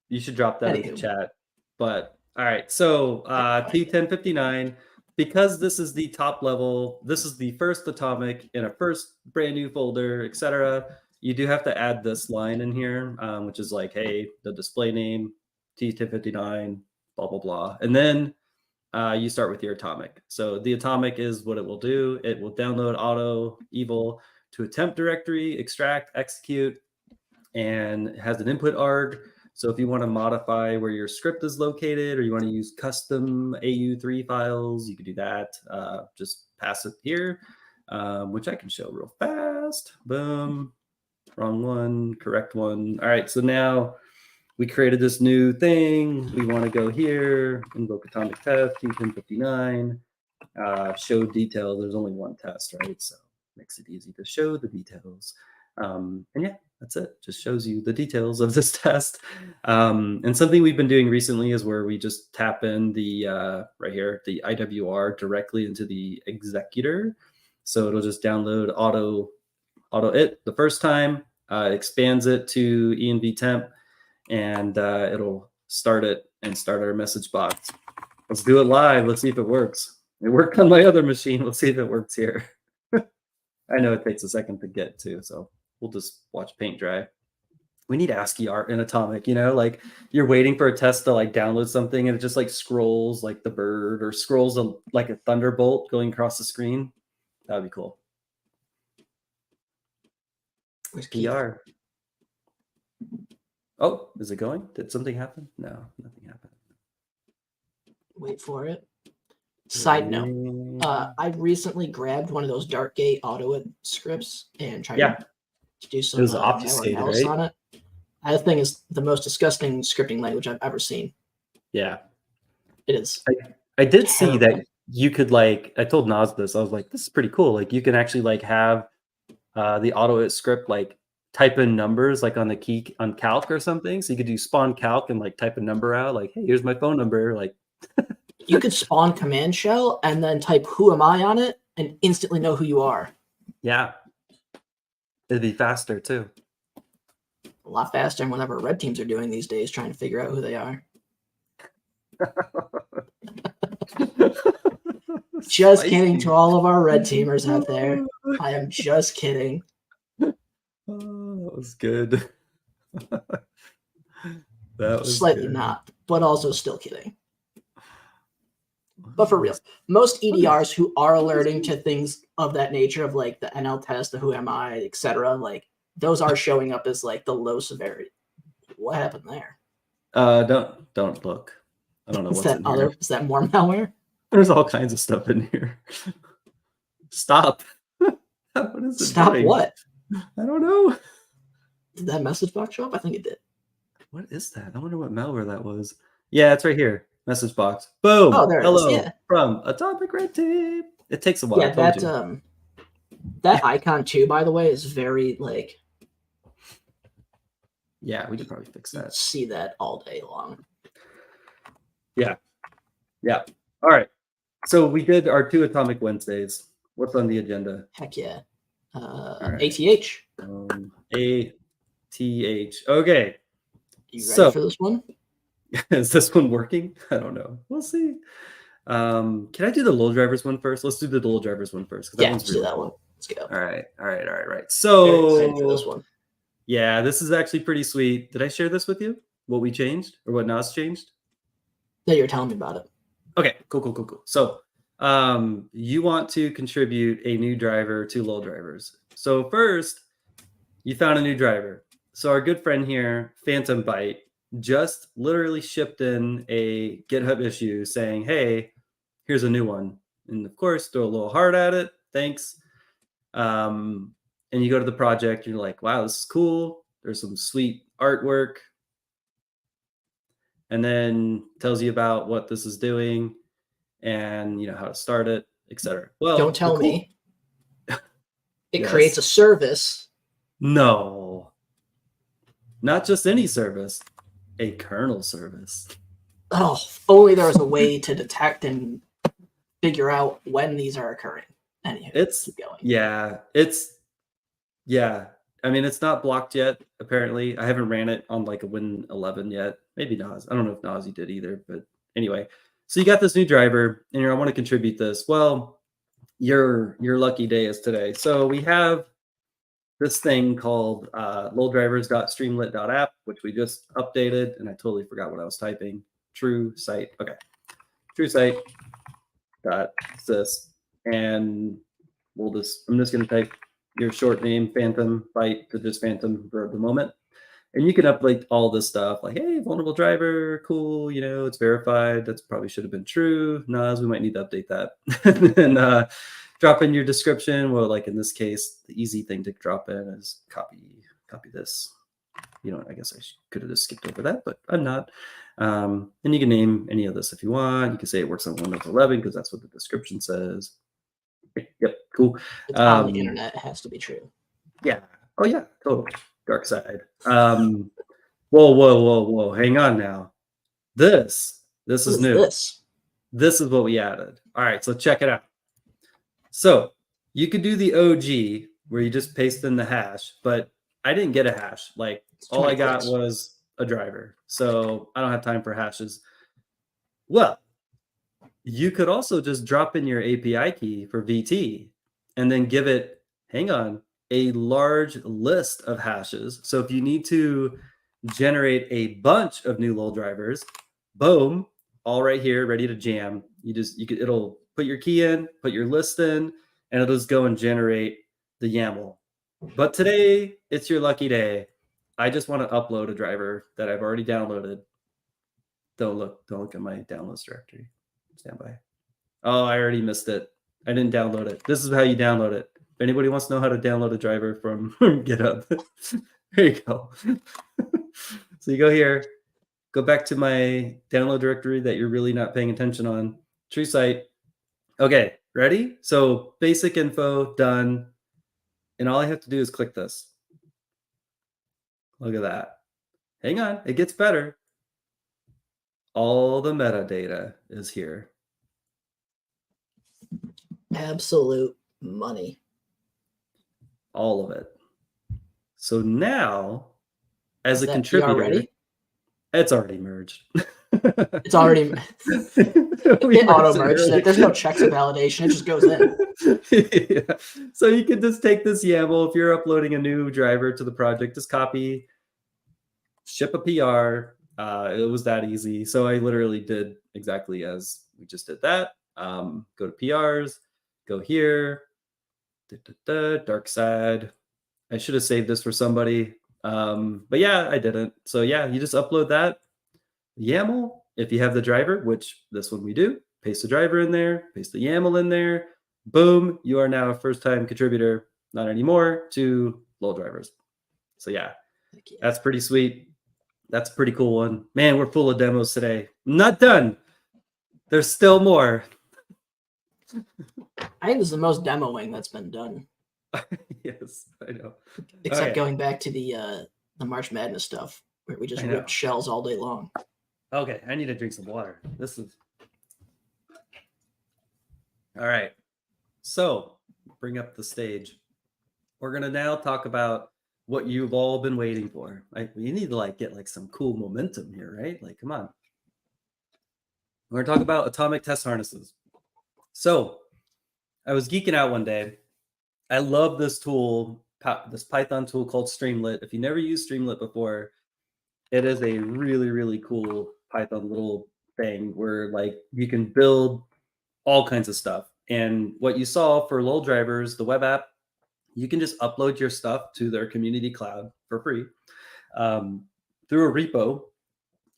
You should drop that in the chat. But all right, so T1059, because this is the top level, this is the first Atomic in a first brand new folder, etc. You do have to add this line in here, which is like, hey, the display name, T1059, blah, blah, blah. And then you start with your Atomic. So the Atomic is what it will do. It will download auto evil to a temp directory, extract, execute, and it has an input arg. So if you want to modify where your script is located, or you want to use custom AU3 files, you can do that. Just pass it here, which I can show real fast. Boom. Wrong one, correct one. All right, so now we created this new thing. We want to go here, invoke atomic test, T1059, show details. There's only one test, right? So it makes it easy to show the details. And yeah, that's it. Just shows you the details of this test. And something we've been doing recently is where we just tap in the, right here, the IWR directly into the executor. So it'll just download auto it the first time, expands it to env temp, and it'll start it and start our message box. Let's do it live. Let's see if it works. It worked on my other machine. Let's see if it works here. I know it takes a second to get to, so we'll just watch paint dry. We need ASCII art in Atomic, you know, like you're waiting for a test to like download something and it just like scrolls like the bird, or scrolls like a thunderbolt going across the screen. That'd be cool. Where's PR? Oh, is it going? Did something happen? No, nothing happened. Wait for it. Side note, I recently grabbed one of those Darkgate auto scripts and tried to do some obfuscated, analysis right? on it. That thing is the most disgusting scripting language I've ever seen. Yeah. It is. I did see that you could, like, I told Nas this. I was like, this is pretty cool. Like, you can actually like have the auto script like type in numbers like on the key on calc or something. So you could do spawn calc and like type a number out, like, hey, here's my phone number. Like you could spawn command shell and then type who am I on it and instantly know who you are. Yeah. It'd be faster too. A lot faster than whatever red teams are doing these days, trying to figure out who they are. Just kidding to all of our red teamers out there. I am just kidding. Oh, that was good. That was slightly good. not, but also still kidding. But for real, most EDRs who are alerting to things of that nature, of like the NL test, the who am I, etc., like those are showing up as like the low severity. What happened there? Don't look. I don't know what's in here. Is that more malware? There's all kinds of stuff in here. Stop. What is it Stop doing? what? I don't know. Did that message box show up? I think it did. What is that? I wonder what malware that was. Yeah, it's right here. Message box. Boom. Oh, there it Hello is. Yeah. From Atomic Red Team. It takes a while. Yeah, that icon too, by the way, is very like. Yeah, we could probably fix that. See that all day long. Yeah. Yeah. All right. So we did our 2 Atomic Wednesdays. What's on the agenda? Heck yeah. right. ATH. ATH. Okay. You ready for this one? Is this one working? I don't know. We'll see. Can I do the little drivers one first? Let's do the little drivers one first. Yeah, let's do that one. Let's go. All right. So for this one. Yeah, this is actually pretty sweet. Did I share this with you? What we changed or what Nas changed? No, you're telling me about it. Okay, cool. So you want to contribute a new driver to lull drivers. So first, you found a new driver. So our good friend here, Phantom Byte, just literally shipped in a GitHub issue saying, hey, here's a new one. And of course, throw a little heart at it. Thanks. And you go to the project, you're like, wow, this is cool. There's some sweet artwork. And then tells you about what this is doing and how to start it, etc. Well, don't tell me. It creates a service. No. Not just any service. A kernel service. Oh, if only there was a way to detect and figure out when these are occurring. Anywho, keep going. I mean, it's not blocked yet, apparently. I haven't ran it on like a Win 11 yet. Maybe Nas. I don't know if Nas did either, but anyway. So you got this new driver and I want to contribute this. Well, your lucky day is today. So we have this thing called lulldrivers.streamlit.app, which we just updated, and I totally forgot what I was typing. True site. Okay. True site dot sys. And I'm just going to type your short name, Phantom Byte, to just Phantom for the moment. And you can update all this stuff like, hey, vulnerable driver, cool, it's verified. That's probably should have been true. Nas, we might need to update that. And drop in your description. Well, like in this case, the easy thing to drop in is copy this. I guess I could have just skipped over that, but I'm not. And you can name any of this if you want. You can say it works on Windows 11 because that's what the description says. Yep, cool. It's on the internet. It has to be true. Yeah. Oh yeah, totally. Dark side. Whoa. Hang on now. This is new. This is what we added. All right, so check it out. So you could do the OG where you just paste in the hash, but I didn't get a hash. Like all I got was a driver. So I don't have time for hashes. Well, you could also just drop in your API key for VT and then give it, hang on, a large list of hashes. So if you need to generate a bunch of new LOL drivers, boom, all right here, ready to jam. It'll put your key in, put your list in, and it'll just go and generate the YAML. But today, it's your lucky day. I just want to upload a driver that I've already downloaded. Don't look at my downloads directory. Stand by. Oh, I already missed it. I didn't download it. This is how you download it. If anybody wants to know how to download a driver from GitHub, there you go. So you go here, go back to my download directory that you're really not paying attention on. True site. Okay, ready? So basic info, done. And all I have to do is click this. Look at that. Hang on, it gets better. All the metadata is here. Absolute money. All of it. So now, as a contributor, it's already merged. It's already it auto merged. There's no checks and validation. It just goes in. Yeah. So you can just take this YAML. If you're uploading a new driver to the project, just copy, ship a PR. It was that easy. So I literally did exactly as we just did that. Go to PRs, go here, dark side. I should have saved this for somebody. But yeah, I didn't. So yeah, you just upload that YAML. If you have the driver, which this one we do, paste the driver in there, paste the YAML in there. Boom, you are now a first-time contributor, not anymore, to LOL drivers. So yeah, that's pretty sweet. That's a pretty cool one. Man, we're full of demos today. Not done. There's still more. I think this is the most demoing that's been done. Yes, I know. Except going back to the March Madness stuff, where we just ripped shells all day long. Okay, I need to drink some water. This is... All right. So, bring up the stage. We're going to now talk about what you've all been waiting for. You need to get some cool momentum here, right? Like, come on. We're going to talk about atomic test harnesses. So, I was geeking out one day. I love this tool, this Python tool called Streamlit. If you never used Streamlit before, it is a really, really cool Python little thing where you can build all kinds of stuff. And what you saw for LOL drivers, the web app, you can just upload your stuff to their community cloud for free through a repo.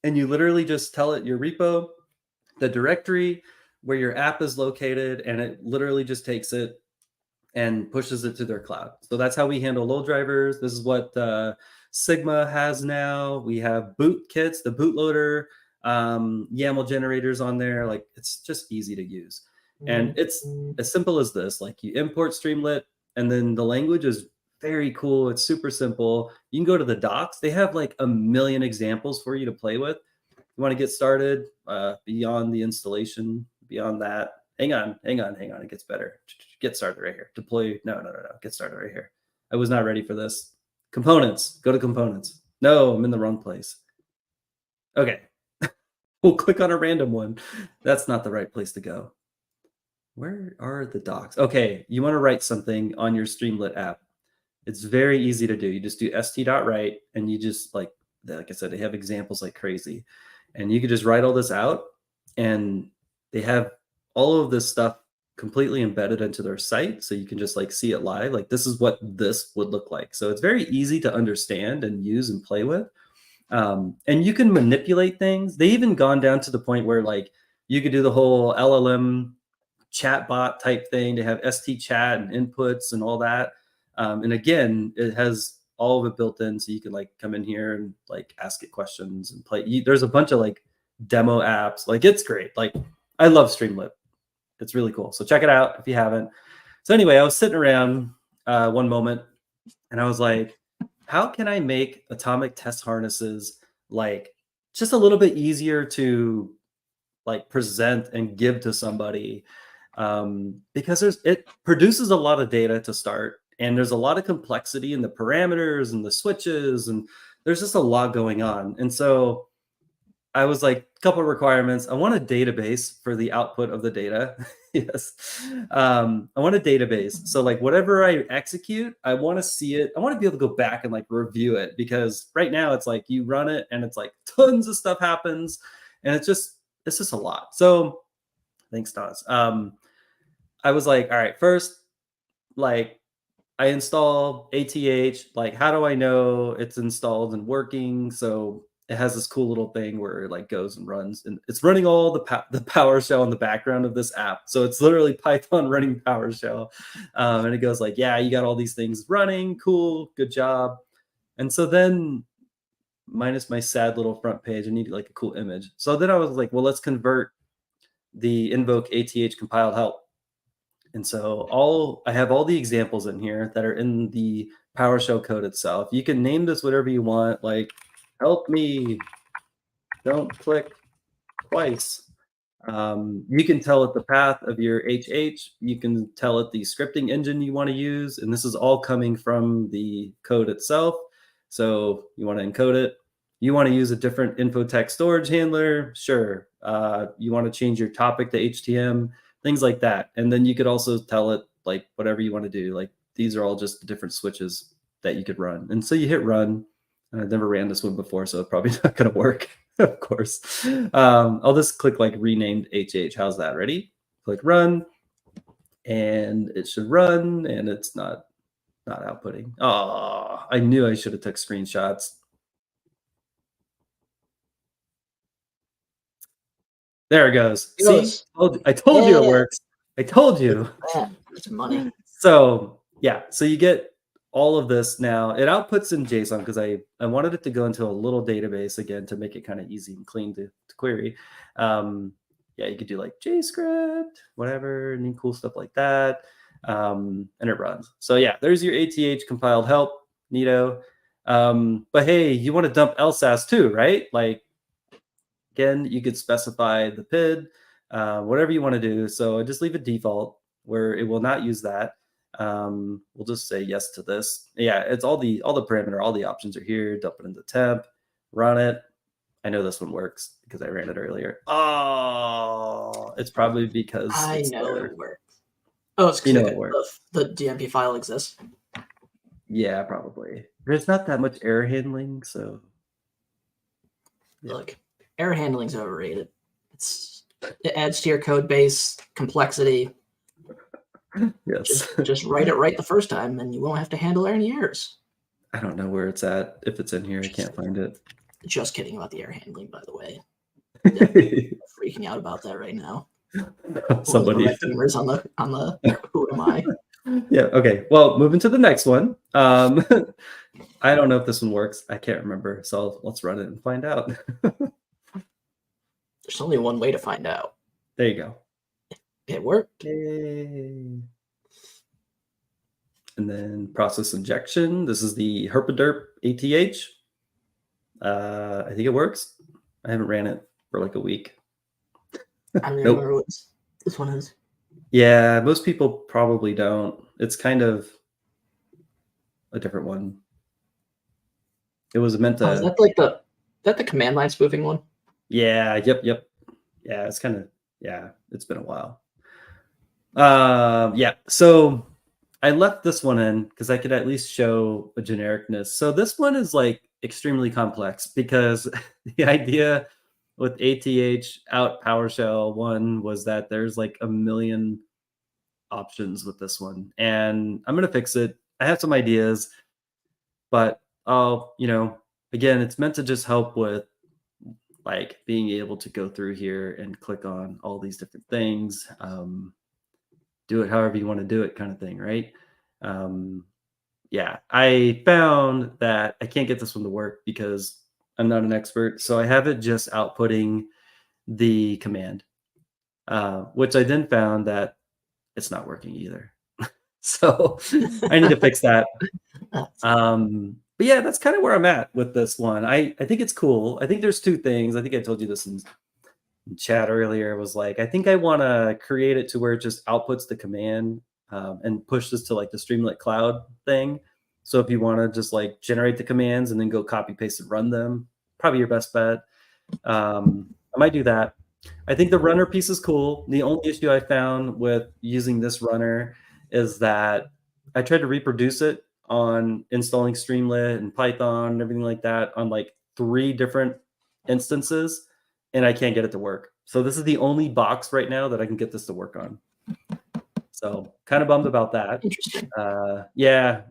And you literally just tell it your repo, the directory where your app is located, and it literally just takes it and pushes it to their cloud. So that's how we handle LOL drivers. This is what Sigma has now. We have boot kits, the bootloader, YAML generators on there. It's just easy to use. And it's as simple as this. You import Streamlit, and then the language is very cool. It's super simple. You can go to the docs. They have a million examples for you to play with. You want to get started beyond the installation, beyond that. Hang on. It gets better. Get started right here. Deploy. No. Get started right here. I was not ready for this. Components. Go to components. No, I'm in the wrong place. Okay. We'll click on a random one. That's not the right place to go. Where are the docs? Okay, you want to write something on your Streamlit app. It's very easy to do. You just do st.write, and you just like I said, they have examples like crazy. And you could just write all this out, and they have all of this stuff completely embedded into their site. So you can just like see it live. Like this is what this would look like. So it's very easy to understand and use and play with. And you can manipulate things. They even gone down to the point where like you could do the whole LLM chatbot type thing to have ST chat and inputs and all that. And again, it has all of it built in, so you can like come in here and like ask it questions and play. There's a bunch of like demo apps. Like it's great. Like I love Streamlit. It's really cool. So check it out if you haven't. So anyway, I was sitting around one moment and I was like, how can I make atomic test harnesses like just a little bit easier to like present and give to somebody? Because it produces a lot of data to start, and there's a lot of complexity in the parameters and the switches, and there's just a lot going on. And so I was like, a couple of requirements. I want a database for the output of the data. Yes. I want a database. So like whatever I execute, I want to see it. I want to be able to go back and like review it, because right now it's like you run it and it's like tons of stuff happens and it's just a lot. So thanks, Taz. I was like, all right, first, like I install ATH, like how do I know it's installed and working? So it has this cool little thing where it like goes and runs, and it's running all the PowerShell in the background of this app. So it's literally Python running PowerShell. And it goes like, yeah, you got all these things running. Cool. Good job. And so then minus my sad little front page, I need like a cool image. So then I was like, well, let's convert the invoke ATH compiled help. And so I have all the examples in here that are in the PowerShell code itself. You can name this whatever you want, like help me, don't click twice. You can tell it the path of your HH. You can tell it the scripting engine you want to use. And this is all coming from the code itself. So you want to encode it. You want to use a different info text storage handler. Sure. You want to change your topic to HTML, things like that. And then you could also tell it like whatever you want to do. Like these are all just different switches that you could run. And so you hit run. I've never ran this one before, so it's probably not going to work, of course. I'll just click like renamed HH. How's that? Ready? Click run, and it should run, and it's not outputting. Oh, I knew I should have took screenshots. There it goes. See, I told you it works. I told you. It's money. So yeah, so you get all of this now. It outputs in JSON because I wanted it to go into a little database again to make it kind of easy and clean to query. Yeah, you could do like JScript, whatever, neat cool stuff like that. And it runs. So yeah, there's your ATH compiled help, neato. But hey, you want to dump LSASS too, right? Like again, you could specify the PID, whatever you want to do. So just leave it default where it will not use that. We'll just say yes to this. Yeah, it's all the parameter, all the options are here. Dump it into temp, run it. I know this one works because I ran it earlier. Oh, it's probably because I know it works. Oh, it's because it works. The DMP file exists. Yeah, probably. There's not that much error handling, so yeah. Look, error handling's overrated. It adds to your code base complexity. Yes. Just write it right the first time, and you won't have to handle any errors. I don't know where it's at. If it's in here, I can't find it. Just kidding about the error handling, by the way. Freaking out about that right now. Somebody fingers on the who am I? Yeah. Okay. Well, moving to the next one. I don't know if this one works. I can't remember. So let's run it and find out. There's only one way to find out. There you go. It worked. Yay. And then process injection. This is the herpaderp ATH. I think it works. I haven't ran it for like a week. I don't remember what this one is. Yeah, most people probably don't. It's kind of a different one. It was meant to. Is that like the command line spoofing one? Yeah. Yep. Yeah, it's kind of. Yeah, it's been a while. Yeah. So I left this one in because I could at least show a genericness. So this one is like extremely complex because the idea with ATH out PowerShell 1 was that there's like a million options with this one, and I'm going to fix it. I have some ideas, but I'll, again, it's meant to just help with like being able to go through here and click on all these different things, do it however you want to do it kind of thing, right? Yeah, I found that I can't get this one to work because I'm not an expert. So I have it just outputting the command, which I then found that it's not working either. So I need to fix that. But yeah, that's kind of where I'm at with this one. I think it's cool. I think there's two things. I think I told you this in chat earlier, was like, I think I want to create it to where it just outputs the command and push this to like the Streamlit cloud thing. So if you want to just like generate the commands and then go copy paste and run them, probably your best bet. I might do that. I think the runner piece is cool. The only issue I found with using this runner is that I tried to reproduce it on installing Streamlit and Python and everything like that on like 3 different instances, and I can't get it to work. So this is the only box right now that I can get this to work on. So kind of bummed about that. Interesting. Yeah,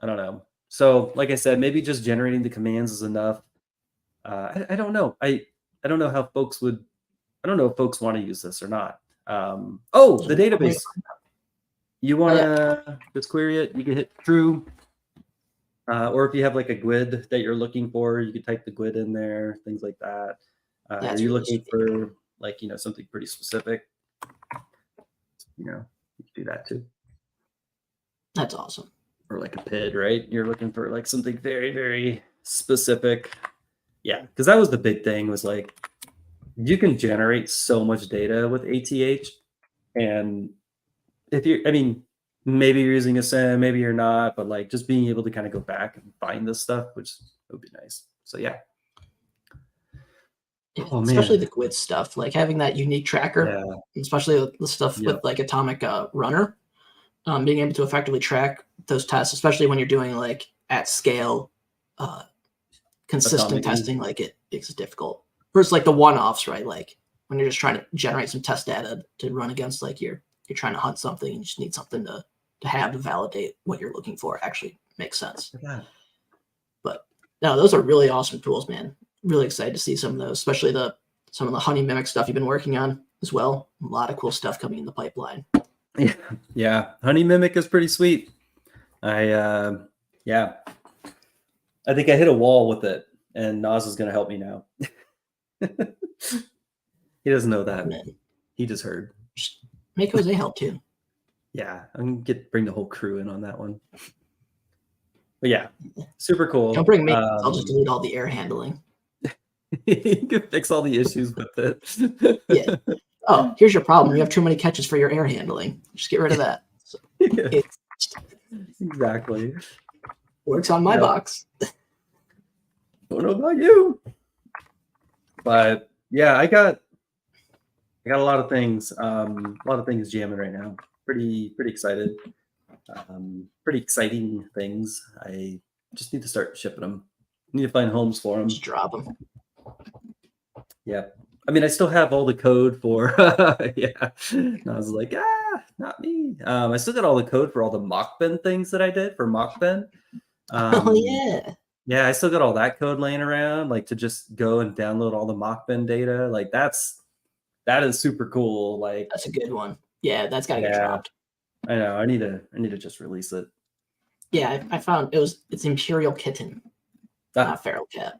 I don't know. So like I said, maybe just generating the commands is enough. I don't know. I don't know how folks would. I don't know if folks want to use this or not. Oh, the database. You want to just query it? You can hit true. Or if you have like a GUID that you're looking for, you can type the GUID in there, things like that. Are you looking for like, something pretty specific? You can do that too. That's awesome. Or like a PID, right? You're looking for like something very, very specific. Yeah, because that was the big thing, was like, you can generate so much data with ATH. And if maybe you're using a SIM, maybe you're not, but like just being able to kind of go back and find this stuff, which would be nice. So yeah. Oh, especially the GUID stuff, like having that unique tracker, especially the stuff with like Atomic Runner, being able to effectively track those tests, especially when you're doing like at scale, consistent testing, like it's difficult. Versus like the one-offs, right? Like when you're just trying to generate some test data to run against, like you're trying to hunt something and you just need something to have to validate what you're looking for actually makes sense. But no, those are really awesome tools, man. Really excited to see some of those, especially some of the honey mimic stuff you've been working on as well. A lot of cool stuff coming in the pipeline. Yeah. Honey mimic is pretty sweet. I think I hit a wall with it, and Nas is going to help me now. He doesn't know that. Man. He just heard. Make Jose help too. Yeah, I'm gonna bring the whole crew in on that one. But yeah, super cool. Don't bring me. I'll just delete all the air handling. You can fix all the issues with it. Yeah. Oh, here's your problem. You have too many catches for your air handling. Just get rid of that. So exactly. Works on my box. Don't know about you. But yeah, I got a lot of things. Jamming right now. Pretty excited. Pretty exciting things. I just need to start shipping them. Need to find homes for them. Just drop them. Yeah. I mean, I still have all the code for. Yeah. And I was like, not me. I still got all the code for all the mockben things that I did for mockben. Oh yeah. Yeah, I still got all that code laying around, like to just go and download all the mockben data. Like that is super cool. Like that's a good one. Yeah, that's gotta get dropped. I know. I need to just release it. Yeah, I found it's Imperial Kitten, not Feral Cat.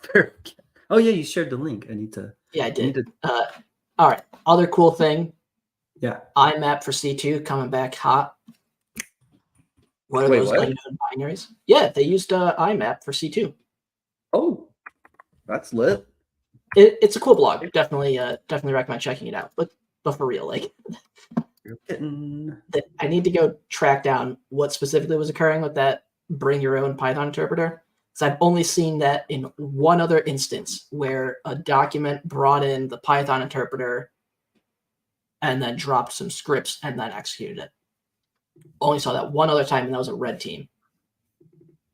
Feral Cat. Oh yeah, you shared the link. I need to. Yeah, I did. All right. Other cool thing. Yeah. IMAP for C2 coming back hot. What are those unknown binaries? Yeah, they used IMAP for C2. Oh, that's lit. It's a cool blog. Definitely recommend checking it out. But for real, like, I need to go track down what specifically was occurring with that bring your own Python interpreter. So I've only seen that in one other instance where a document brought in the Python interpreter and then dropped some scripts and then executed it. Only saw that one other time, and that was a red team.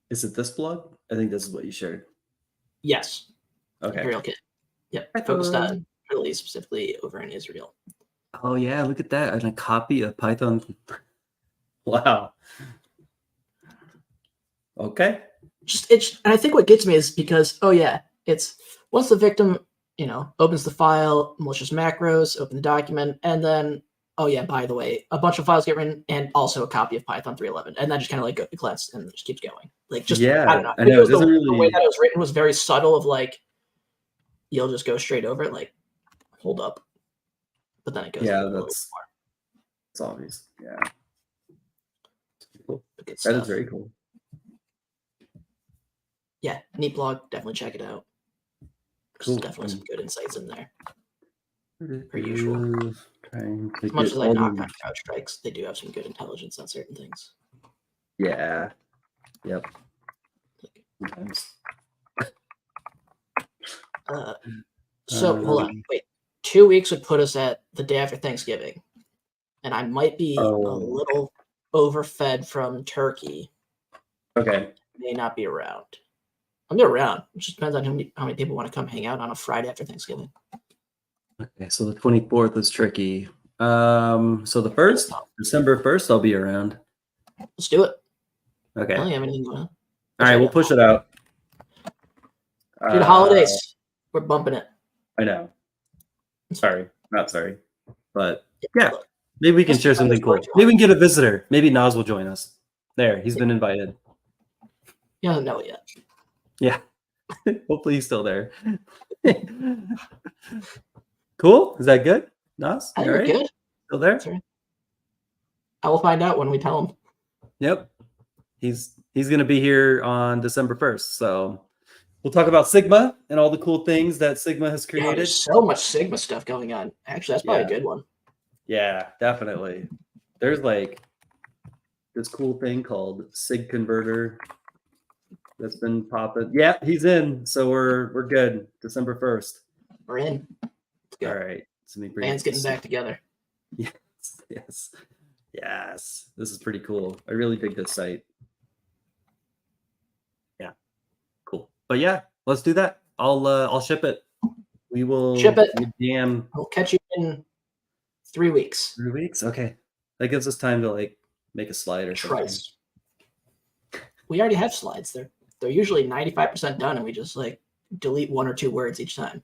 Is it this blog? I think this is what you shared. Yes. Okay. Imperial Kit. Yep. Focused on Middle East, specifically over in Israel. Oh yeah, look at that. And a copy of Python. Wow. Okay. And I think what gets me is because, oh yeah, it's once the victim, opens the file, malicious macros, open the document, and then, oh yeah, by the way, a bunch of files get written and also a copy of Python 3.11, and then just kind of like cleanse and just keeps going. Like just Yeah, I don't know. I know, it doesn't the really- way that it was written was very subtle of like you'll just go straight over it, like hold up. But then it goes Yeah, a little that's more. it's obvious. Yeah. Cool. Good That stuff. is very cool. Yeah, neat blog. Definitely check it out. Cool. There's definitely some good insights in there. Per usual. Trying to As much get as I all knock the- on CrowdStrikes, they do have some good intelligence on certain things. Yeah. Yep. Sometimes. So hold on, wait. 2 weeks would put us at the day after Thanksgiving, and I might be a little overfed from turkey. Okay. May not be around. I'll be around. It just depends on how many people want to come hang out on a Friday after Thanksgiving. Okay, so the 24th is tricky. So the 1st, December 1st, I'll be around. Let's do it. Okay. I don't have anything going on. All right, we'll push it out. Dude, holidays. We're bumping it. I know. Sorry, not sorry. But yeah, maybe we can Just share something cool. virtual. Maybe we can get a visitor. Maybe Nas will join us. There, he's been invited. You don't know it yet. Yeah. Hopefully he's still there. Cool. Is that good? Nas? I think You we're all right? good. Still there? That's right. I will find out when we tell him. Yep. He's gonna be here on December 1st. So we'll talk about Sigma and all the cool things that Sigma has Yeah, created. there's so much Sigma stuff going on. Actually, that's probably a good one. Yeah, definitely. There's like this cool thing called Sig Converter that's been popping. Yeah, he's in. So we're good. December 1st. We're in. Let's go. All right. So let me bring Band's getting back together. Yes. This is pretty cool. I really dig this site. Yeah. Cool. But yeah, let's do that. I'll ship it. We will Ship it. Damn. I'll catch you in 3 weeks. 3 weeks? Okay. That gives us time to like make a slide or something. Trice. We already have slides. They're usually 95% done, and we just like delete 1 or 2 words each time.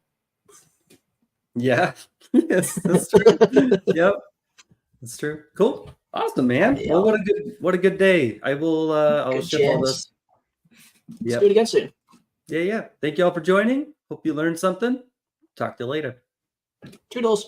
Yeah. Yes, that's true. Yep. That's true. Cool. Awesome, man. Yeah. Well, what a good day. I will I'll Good ship all chance. this. Let's Yep. do it again soon. Yeah. Thank you all for joining. Hope you learned something. Talk to you later. Toodles.